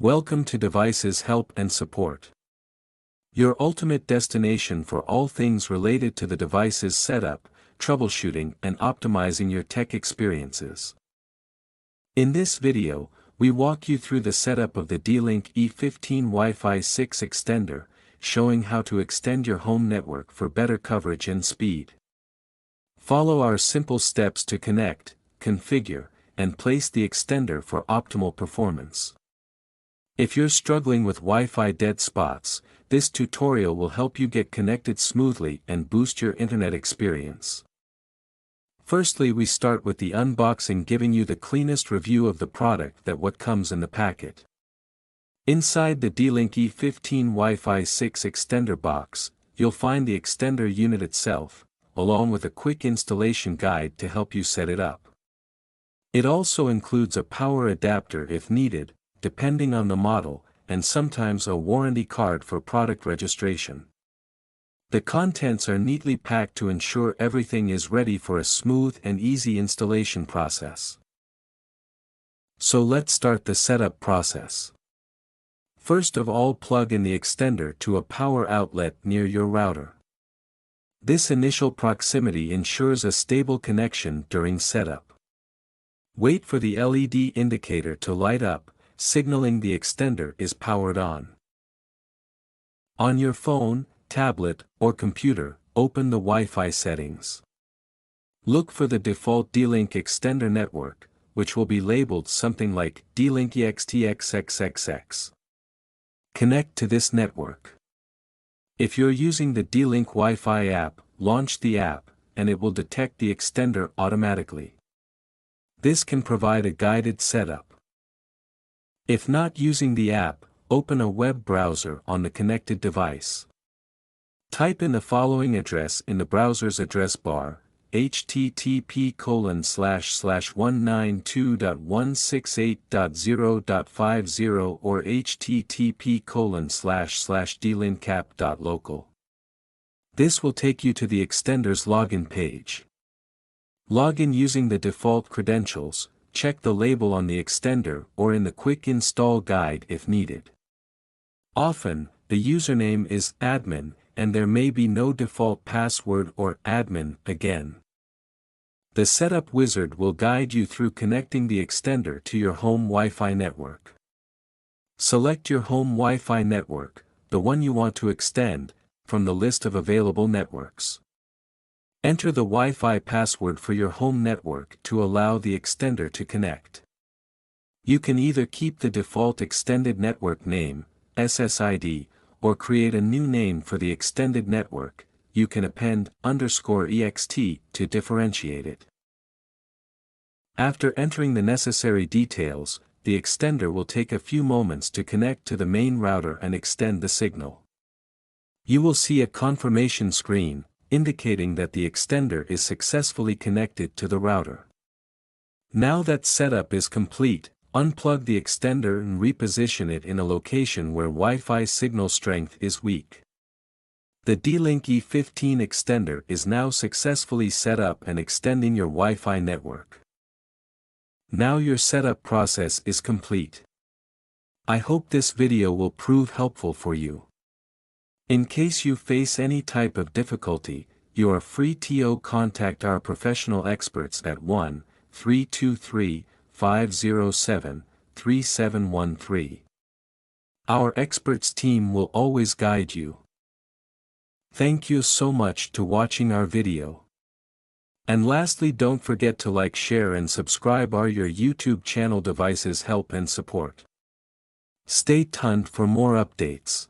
Welcome to Devices Help and Support, your ultimate destination for all things related to the device's setup, troubleshooting and optimizing your tech experiences. In this video, we walk you through the setup of the D-Link E15 Wi-Fi 6 extender, showing how to extend your home network for better coverage and speed. Follow our simple steps to connect, configure, and place the extender for optimal performance. If you're struggling with Wi-Fi dead spots, this tutorial will help you get connected smoothly and boost your internet experience. Firstly, we start with the unboxing, giving you the cleanest review of the product that what comes in the packet. Inside the D-Link E15 Wi-Fi 6 extender box, you'll find the extender unit itself, along with a quick installation guide to help you set it up. It also includes a power adapter if needed, depending on the model, and sometimes a warranty card for product registration. The contents are neatly packed to ensure everything is ready for a smooth and easy installation process. So let's start the setup process. First of all, plug in the extender to a power outlet near your router. This initial proximity ensures a stable connection during setup. Wait for the LED indicator to light up, signaling the extender is powered on. On your phone, tablet, or computer, open the Wi-Fi settings. Look for the default D-Link extender network, which will be labeled something like D-Link EXTXXXX. Connect to this network. If you're using the D-Link Wi-Fi app, launch the app, and it will detect the extender automatically. This can provide a guided setup. If not using the app, open a web browser on the connected device. Type in the following address in the browser's address bar: http://192.168.0.50 or http://dlinkapp.local. This will take you to the extender's login page. Log in using the default credentials. Check the label on the extender or in the quick install guide if needed. Often, the username is admin, and there may be no default password or admin again. The setup wizard will guide you through connecting the extender to your home Wi-Fi network. Select your home Wi-Fi network, the one you want to extend, from the list of available networks. Enter the Wi-Fi password for your home network to allow the extender to connect. You can either keep the default extended network name, SSID, or create a new name for the extended network. You can append _ext to differentiate it. After entering the necessary details, the extender will take a few moments to connect to the main router and extend the signal. You will see a confirmation screen, indicating that the extender is successfully connected to the router. Now that setup is complete, unplug the extender and reposition it in a location where Wi-Fi signal strength is weak. The D-Link E15 extender is now successfully set up and extending your Wi-Fi network. Now your setup process is complete. I hope this video will prove helpful for you. In case you face any type of difficulty, you are free to contact our professional experts at 1-323-507-3713. Our experts team will always guide you. Thank you so much to watching our video. And lastly, don't forget to like, share and subscribe our your YouTube channel Devices Help and Support. Stay tuned for more updates.